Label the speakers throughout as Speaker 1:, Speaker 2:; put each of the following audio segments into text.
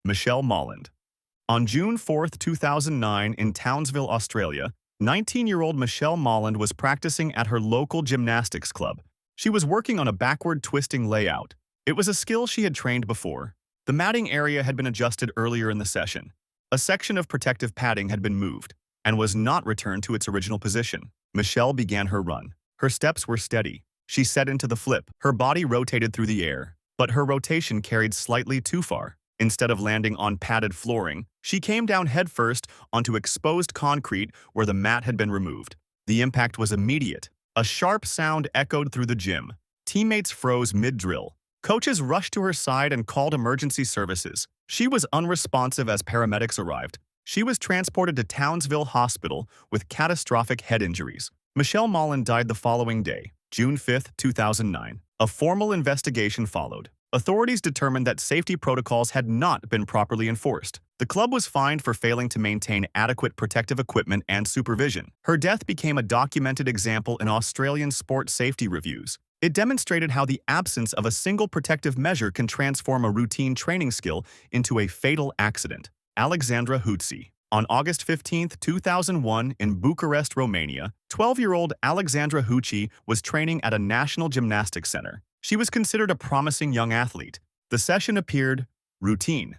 Speaker 1: Michelle Molland. On June 4, 2009, in Townsville, Australia, 19-year-old Michelle Molland was practicing at her local gymnastics club. She was working on a backward twisting layout. It was a skill she had trained before. The matting area had been adjusted earlier in the session. A section of protective padding had been moved and was not returned to its original position. Michelle began her run. Her steps were steady. She set into the flip. Her body rotated through the air, but her rotation carried slightly too far. Instead of landing on padded flooring, she came down headfirst onto exposed concrete where the mat had been removed. The impact was immediate. A sharp sound echoed through the gym. Teammates froze mid-drill. Coaches rushed to her side and called emergency services. She was unresponsive as paramedics arrived. She was transported to Townsville Hospital with catastrophic head injuries. Michelle Molland died the following day, June 5, 2009. A formal investigation followed. Authorities determined that safety protocols had not been properly enforced. The club was fined for failing to maintain adequate protective equipment and supervision. Her death became a documented example in Australian sport safety reviews. It demonstrated how the absence of a single protective measure can transform a routine training skill into a fatal accident. Alexandra Hutsi. On August 15, 2001, in Bucharest, Romania, 12-year-old Alexandra Hutsi was training at a national gymnastics center. She was considered a promising young athlete. The session appeared routine.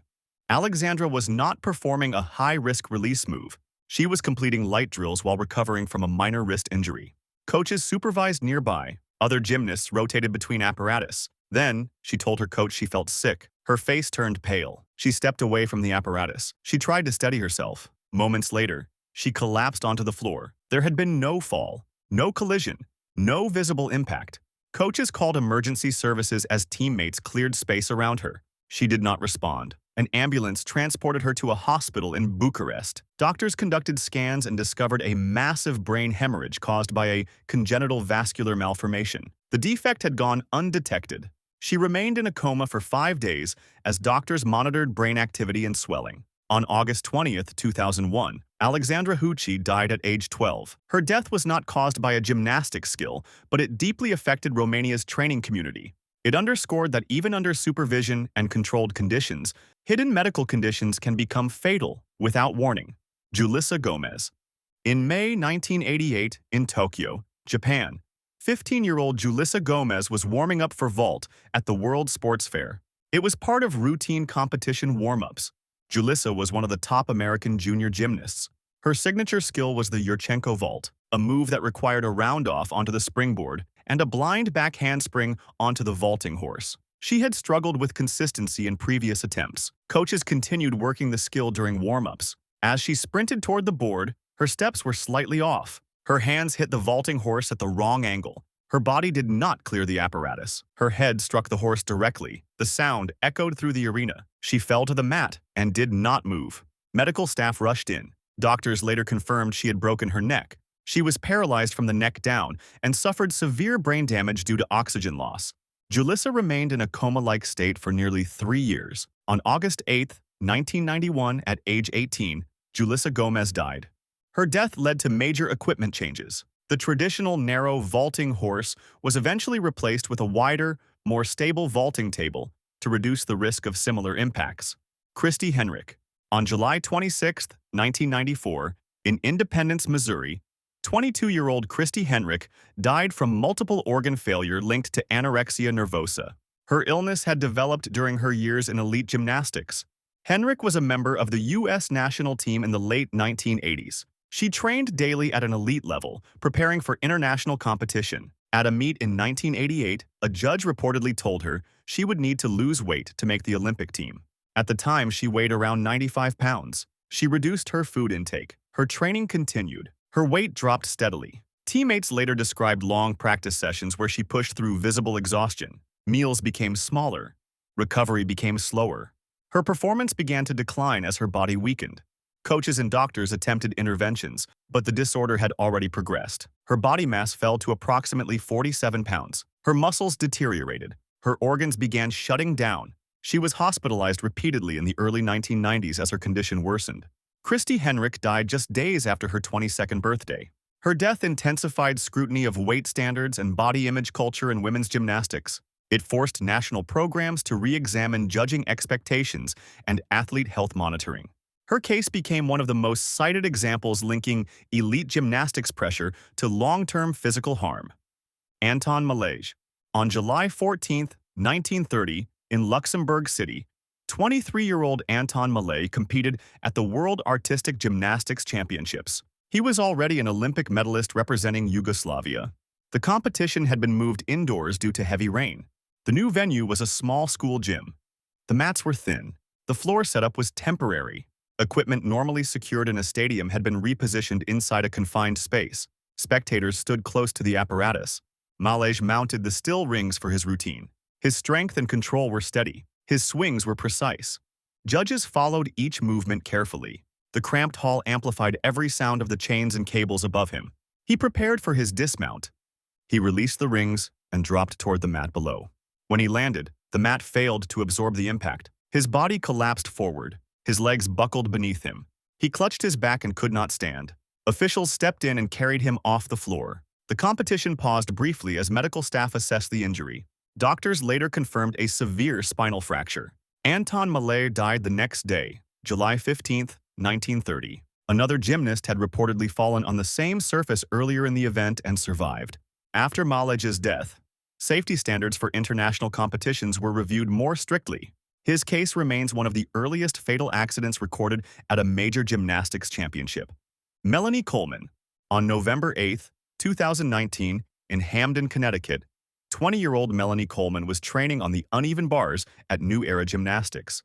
Speaker 1: Alexandra was not performing a high-risk release move. She was completing light drills while recovering from a minor wrist injury. Coaches supervised nearby. Other gymnasts rotated between apparatus. Then, she told her coach she felt sick. Her face turned pale. She stepped away from the apparatus. She tried to steady herself. Moments later, she collapsed onto the floor. There had been no fall, no collision, no visible impact. Coaches called emergency services as teammates cleared space around her. She did not respond. An ambulance transported her to a hospital in Bucharest. Doctors conducted scans and discovered a massive brain hemorrhage caused by a congenital vascular malformation. The defect had gone undetected. She remained in a coma for 5 days as doctors monitored brain activity and swelling. On August 20, 2001, Alexandra Hutsi died at age 12. Her death was not caused by a gymnastics skill, but it deeply affected Romania's training community. It underscored that even under supervision and controlled conditions, hidden medical conditions can become fatal without warning. Julissa Gomez. In May 1988, in Tokyo, Japan, 15-year-old Julissa Gomez was warming up for vault at the World Sports Fair. It was part of routine competition warm-ups. Julissa was one of the top American junior gymnasts. Her signature skill was the Yurchenko vault, a move that required a round-off onto the springboard and a blind back handspring onto the vaulting horse. She had struggled with consistency in previous attempts. Coaches continued working the skill during warm-ups. As she sprinted toward the board, her steps were slightly off. Her hands hit the vaulting horse at the wrong angle. Her body did not clear the apparatus. Her head struck the horse directly. The sound echoed through the arena. She fell to the mat and did not move. Medical staff rushed in. Doctors later confirmed she had broken her neck. She was paralyzed from the neck down and suffered severe brain damage due to oxygen loss. Julissa remained in a coma-like state for nearly 3 years. On August 8, 1991, at age 18, Julissa Gomez died. Her death led to major equipment changes. The traditional narrow vaulting horse was eventually replaced with a wider, more stable vaulting table to reduce the risk of similar impacts. Christy Henrik. On July 26, 1994, in Independence, Missouri, 22-year-old Christy Henrik died from multiple organ failure linked to anorexia nervosa. Her illness had developed during her years in elite gymnastics. Henrik was a member of the U.S. national team in the late 1980s. She trained daily at an elite level, preparing for international competition. At a meet in 1988, a judge reportedly told her she would need to lose weight to make the Olympic team. At the time, she weighed around 95 pounds. She reduced her food intake. Her training continued. Her weight dropped steadily. Teammates later described long practice sessions where she pushed through visible exhaustion. Meals became smaller. Recovery became slower. Her performance began to decline as her body weakened. Coaches and doctors attempted interventions, but the disorder had already progressed. Her body mass fell to approximately 47 pounds. Her muscles deteriorated. Her organs began shutting down. She was hospitalized repeatedly in the early 1990s as her condition worsened. Christy Henrik died just days after her 22nd birthday. Her death intensified scrutiny of weight standards and body image culture in women's gymnastics. It forced national programs to re-examine judging expectations and athlete health monitoring. Her case became one of the most cited examples linking elite gymnastics pressure to long-term physical harm. Anton Malayge. On July 14, 1930, in Luxembourg City, 23-year-old Anton Malay competed at the World Artistic Gymnastics Championships. He was already an Olympic medalist representing Yugoslavia. The competition had been moved indoors due to heavy rain. The new venue was a small school gym. The mats were thin. The floor setup was temporary. Equipment normally secured in a stadium had been repositioned inside a confined space. Spectators stood close to the apparatus. Malay mounted the still rings for his routine. His strength and control were steady. His swings were precise. Judges followed each movement carefully. The cramped hall amplified every sound of the chains and cables above him. He prepared for his dismount. He released the rings and dropped toward the mat below. When he landed, the mat failed to absorb the impact. His body collapsed forward. His legs buckled beneath him. He clutched his back and could not stand. Officials stepped in and carried him off the floor. The competition paused briefly as medical staff assessed the injury. Doctors later confirmed a severe spinal fracture. Anton Malay died the next day, July 15, 1930. Another gymnast had reportedly fallen on the same surface earlier in the event and survived. After Malay's death, safety standards for international competitions were reviewed more strictly. His case remains one of the earliest fatal accidents recorded at a major gymnastics championship. Melanie Coleman. On November 8, 2019, in Hamden, Connecticut, 20-year-old Melanie Coleman was training on the uneven bars at New Era Gymnastics.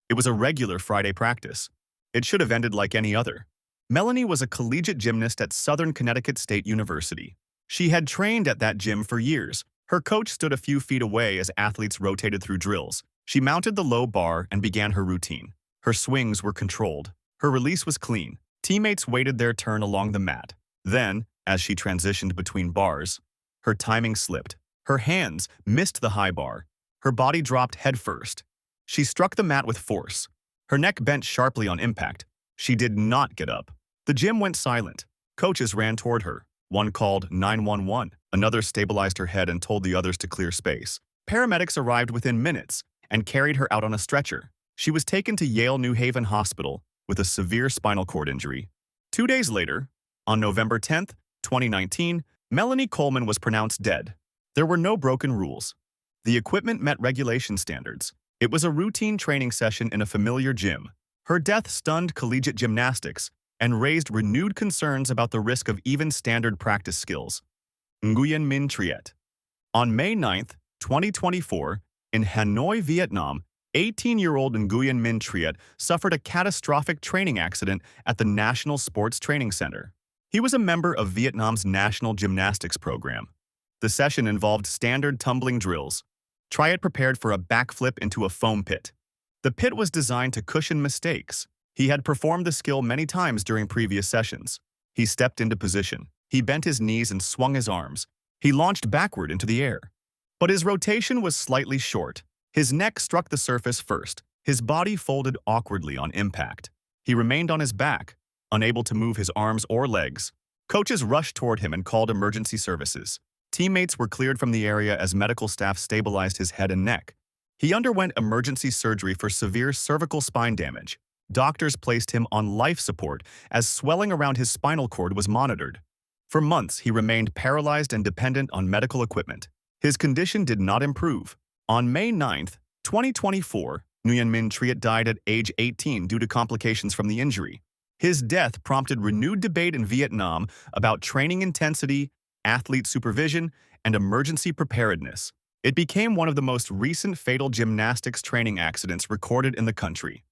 Speaker 1: It was a regular Friday practice. It should have ended like any other. Melanie was a collegiate gymnast at Southern Connecticut State University. She had trained at that gym for years. Her coach stood a few feet away as athletes rotated through drills. She mounted the low bar and began her routine. Her swings were controlled. Her release was clean. Teammates waited their turn along the mat. Then, as she transitioned between bars, her timing slipped. Her hands missed the high bar. Her body dropped headfirst. She struck the mat with force. Her neck bent sharply on impact. She did not get up. The gym went silent. Coaches ran toward her. One called 911. Another stabilized her head and told the others to clear space. Paramedics arrived within minutes and carried her out on a stretcher. She was taken to Yale New Haven Hospital with a severe spinal cord injury. 2 days later, on November 10, 2019, Melanie Coleman was pronounced dead. There were no broken rules. The equipment met regulation standards. It was a routine training session in a familiar gym. Her death stunned collegiate gymnastics and raised renewed concerns about the risk of even standard practice skills. Nguyen Minh Triet. On May 9, 2024, in Hanoi, Vietnam, 18-year-old Nguyen Minh Triet suffered a catastrophic training accident at the National Sports Training Center. He was a member of Vietnam's national gymnastics program. The session involved standard tumbling drills. Triet prepared for a backflip into a foam pit. The pit was designed to cushion mistakes. He had performed the skill many times during previous sessions. He stepped into position. He bent his knees and swung his arms. He launched backward into the air. But his rotation was slightly short. His neck struck the surface first. His body folded awkwardly on impact. He remained on his back, unable to move his arms or legs. Coaches rushed toward him and called emergency services. Teammates were cleared from the area as medical staff stabilized his head and neck. He underwent emergency surgery for severe cervical spine damage. Doctors placed him on life support as swelling around his spinal cord was monitored. For months, he remained paralyzed and dependent on medical equipment. His condition did not improve. On May 9, 2024, Nguyen Minh Triet died at age 18 due to complications from the injury. His death prompted renewed debate in Vietnam about training intensity, athlete supervision, and emergency preparedness. It became one of the most recent fatal gymnastics training accidents recorded in the country.